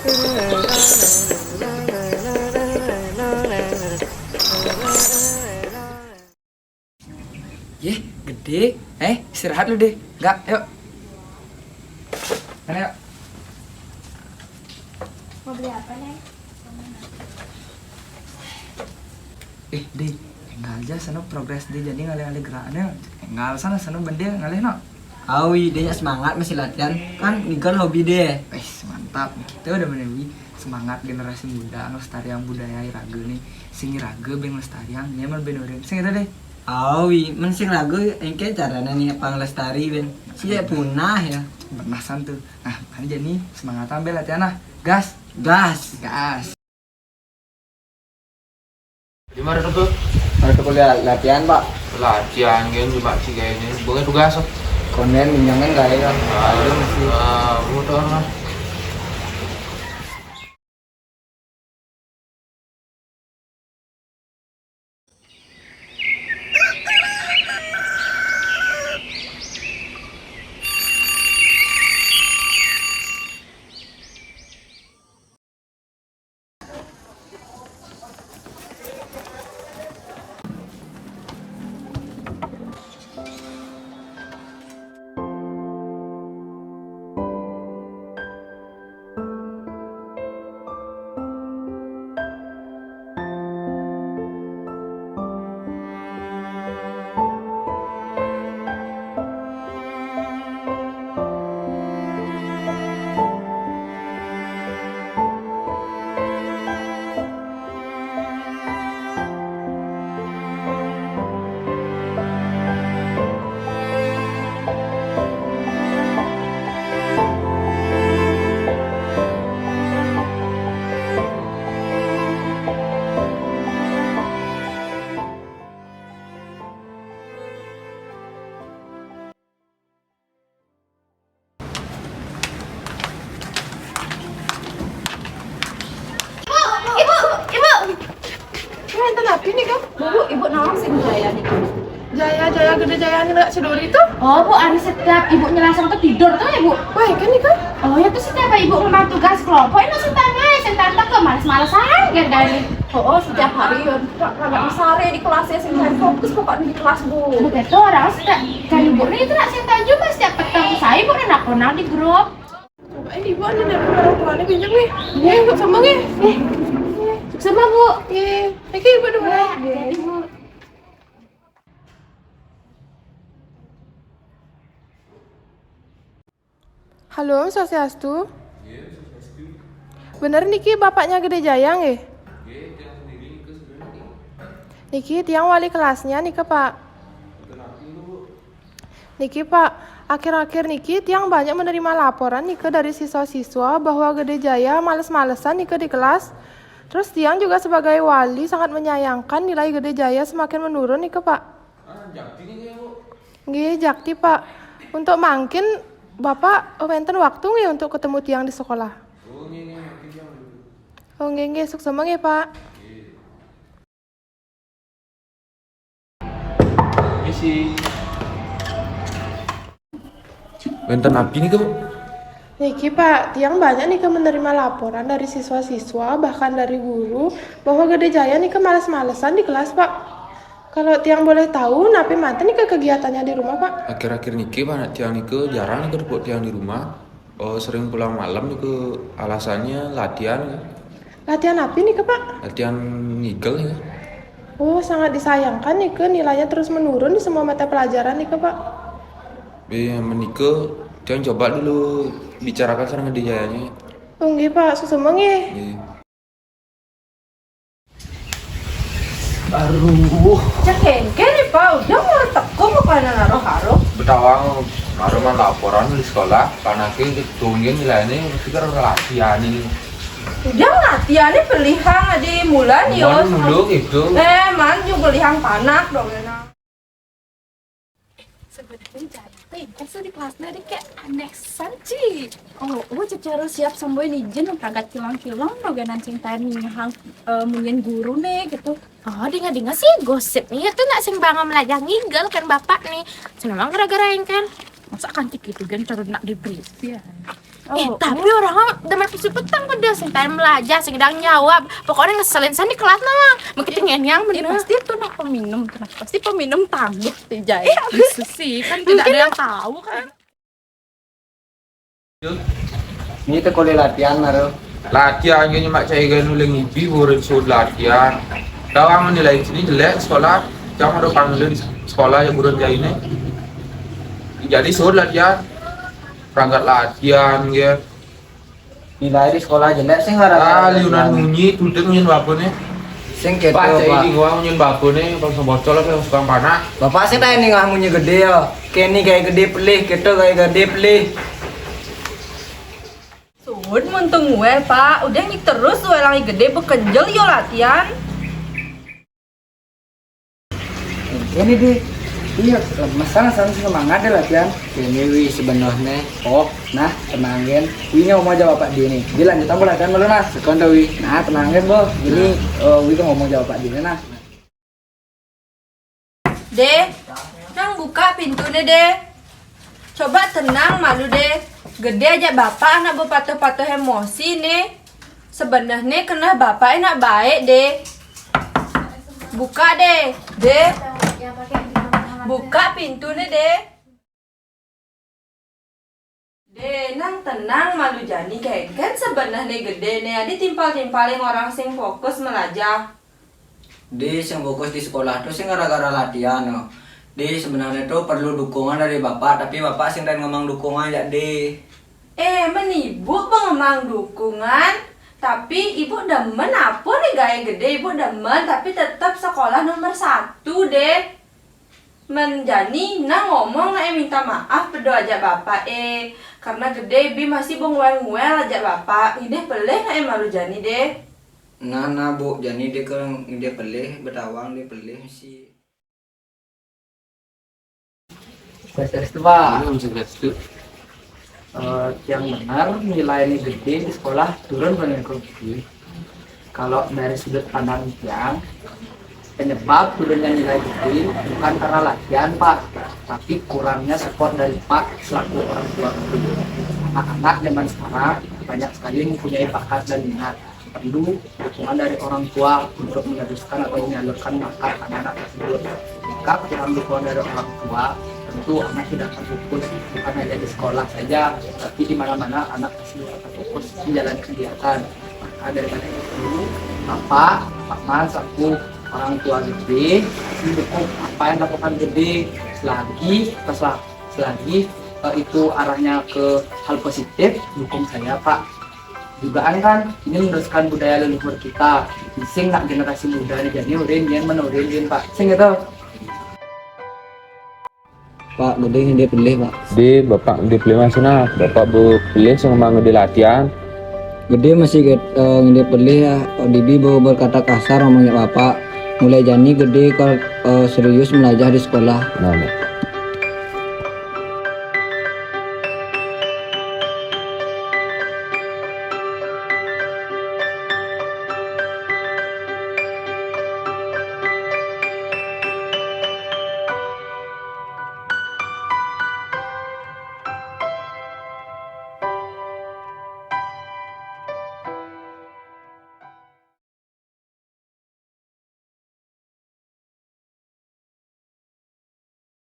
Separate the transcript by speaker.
Speaker 1: Yeh, gede. Istirahat lu deh. Enggak, yuk. Mana yuk?
Speaker 2: Mau beli apa, Neng?
Speaker 1: Deh, enggak aja sana progres deh jadi ngalih-ngalih gerakannya. Enggak sana bende ngalih no.
Speaker 3: Awi, dia semangat masih latihan. Kan ini kan hobi deh.
Speaker 1: Mantap. Kita udah menewi semangat generasi muda ngelestarian budaya raga nih. Sing raga ben ngelestarian nyaman benorin. Sing eta deh.
Speaker 3: Awi, mensing lagu engke caranya nih panglestari ben. Siap punah ya.
Speaker 1: Bernasan tuh. Nah, kan jadi semangat ambil latihan nah. Gas.
Speaker 3: Gas.
Speaker 4: Gimana tuh?
Speaker 3: Ada kuliah latihan, Pak.
Speaker 4: Latihan kan cuma sih kayaknya. Bukan tugas.
Speaker 3: Konten minyangan gak ya?
Speaker 4: Aduh, motor lah.
Speaker 5: Tapi nih kan, ibu naon sih Jaya nih? Jaya gede Jaya nih nggak Cidori itu?
Speaker 2: Oh, Bu, ada setiap ibu nyelesaikan tuh tidur tuh ya, Bu?
Speaker 5: Wah, kan nih kan?
Speaker 2: Oh, ya tuh setiap ibu ngemar tugas kelompok itu sentan ke males-malesan gandani.
Speaker 5: Setiap hari ya, kagak sare di kelasnya sih fokus pokoknya di kelas Bu.
Speaker 2: Begitu orang setiap kayak ibu nih itu nak sentan juga setiap petang saya ibu nak di grup.
Speaker 5: Coba ibu ada dari orang tuanya pinjam nih. Yuk sama nih.
Speaker 2: Sama Bu.
Speaker 5: Oke, ibu dulu.
Speaker 2: Ibu.
Speaker 5: Halo, Swastiastu. Bener Niki bapaknya Gede Jaya nggih? Niki tiang wali kelasnya Niki Pak. Niki Pak, akhir-akhir Niki tiang banyak menerima laporan Niki dari siswa-siswa bahwa Gede Jaya males-malesan Niki di kelas. Terus tiang juga sebagai wali sangat menyayangkan nilai Gede Jaya semakin menurun Niki Pak.
Speaker 4: Jakti nih Bu.
Speaker 5: Nggih, jakti Pak. Untuk mangkin Bapak wenten waktu nggih untuk ketemu tiang di sekolah? Nggih, sukses nggih Pak.
Speaker 4: Misi. Benten api nih Bu.
Speaker 5: Niki Pak, tiang banyak nih menerima laporan dari siswa-siswa bahkan dari guru bahwa Gede Jaya nih males-malesan di kelas Pak. Kalau tiang boleh tahu, napi mantan nih kegiatannya di rumah Pak?
Speaker 4: Akhir-akhir niki Pak, tiang niki jarang nih buat tiang di rumah. Sering pulang malam nih alasannya latihan.
Speaker 5: Latihan api nih Pak?
Speaker 4: Latihan nigel ya.
Speaker 5: Sangat disayangkan nih nilainya terus menurun di semua mata pelajaran nih Pak.
Speaker 4: Menikah, tiang coba dulu bicarakan sama Gede Jayanya.
Speaker 5: Nggih Pak, sukses nggih.
Speaker 4: Aduh.
Speaker 5: Cekengke nih Pak, udah mau teko bukannya naruh haro.
Speaker 4: Betawang maruman laporan di sekolah karena ketungin nilainya mesti kan latihan ini.
Speaker 5: Udah latihannya pilihan aja mulan yo.
Speaker 4: Dulu gitu.
Speaker 5: Man juga belihan panak dong ya.
Speaker 2: Sebenarnya jadi di kelasnya dia kayak aneh sanci. Gue cara siap sampai nijin pragat kilang-kilang roganan cintain hang mungkin guru nih gitu. Dengar sih gosip nih itu nak sing bangga melajang ngigel kan bapak nih. Senang gara-gara yang kan. Masa kan tik itu kan cara nak diberi ya. Tapi orang demen pisu petang pada sentai belajar sedang jawab. Pokoknya ngeselin saya di kelas nama. Mungkin yang bener. Pasti itu nak peminum, pasti peminum tangguh tijai. Itu sih kan tidak ada yang tahu kan.
Speaker 3: Ini tuh kalau latihan naruh.
Speaker 4: Latihan yang mak cai gan ulang ibi burin sud latihan. Kau ang nilai sini jelek sekolah, jangan ada panggil di sekolah yang burin cai ini. Jadi sud latihan, perangkat latihan gitu.
Speaker 3: Nilai di sekolah jelek sih gara-gara.
Speaker 4: Liunan munyi, tuntut munyin bapak nih.
Speaker 3: Sing keto,
Speaker 4: Pak cai
Speaker 3: Pak.
Speaker 4: di gua munyin bapak nih, bangsa bocor lah kayak suka panak.
Speaker 3: Bapak sih tanya nih ngamunya gede ya. Kenny kayak gede pelih, keto kayak gede pelih.
Speaker 6: Sud muntung gue pak, udah nih terus gue lagi gede bekenjel yo latihan.
Speaker 1: Ini deh. Iya, masalah sama semangat deh latihan.
Speaker 3: Kenny wi sebenarnya.
Speaker 1: Oh, nah tenangin. Wi ngomong jawab Pak Dia nih. Dia lanjut tamu latihan dulu nah. Sekonda Wi. Nah tenangin boh. Ini Wi tuh ngomong jawab Pak Dia nah.
Speaker 6: Deh, nang buka pintunya deh. Coba tenang malu deh. Gede aja bapak anak berpatuh-patuh emosi nih. Sebenarnya kena bapak enak baik deh. Buka deh, deh. Buka pintunya deh. Deh, nang tenang malu jani kayak kan sebenarnya gede nih. Adi timpal-timpalin orang sing fokus belajar.
Speaker 3: Di yang fokus di sekolah tuh sih gara-gara latihan no. Di sebenarnya tuh perlu dukungan dari bapak, tapi bapak sing dan ngomong dukungan ya di.
Speaker 6: Menibuk pengemang dukungan. Tapi ibu demen apa nih gaya gede. Ibu demen tapi tetap sekolah nomor 1 deh. Menjani nah ngomong nah minta maaf berdoa aja bapak karena gede bi masih bengwel-ngwel aja bapak. Ini peleh nah malu jani deh.
Speaker 3: Nah bu, jadi dia pelih, betawang dia pelih sih.
Speaker 1: Tes itu Pak. Yang benar nilai ini gede di sekolah turun banyak gede. Kalau dari sudut pandang yang penyebab turunnya nilai gede bukan karena latihan Pak, tapi kurangnya support dari Pak selaku orang tua guru. Anak-anak zaman sekarang banyak sekali mempunyai bakat dan minat. Perlu dukungan dari orang tua untuk meneruskan atau menyalurkan bakat anak-anak tersebut. Jika kurang dukungan dari orang tua, tentu anak tidak akan fokus bukan hanya di sekolah saja, tapi di mana-mana anak tersebut akan fokus menjalani kegiatan. Maka dari mana itu, Bapak, Pak Mas, aku orang tua gede, mendukung apa yang dilakukan gede selagi itu arahnya ke hal positif, dukung saya Pak. Dugaan kan ini meneruskan budaya leluhur kita, sing nak generasi muda nih jadi urin menurin Pak, sing gitu.
Speaker 3: Pak, gede yang dia pelih Pak.
Speaker 4: Di bapak di pilih mana? Bapak bu pilih sama ngedi latihan.
Speaker 3: Gede masih dia pelih ya. Pak Bibi baru berkata kasar ngomongnya bapak. Mulai jani gede kalau serius belajar di sekolah.
Speaker 4: Nah,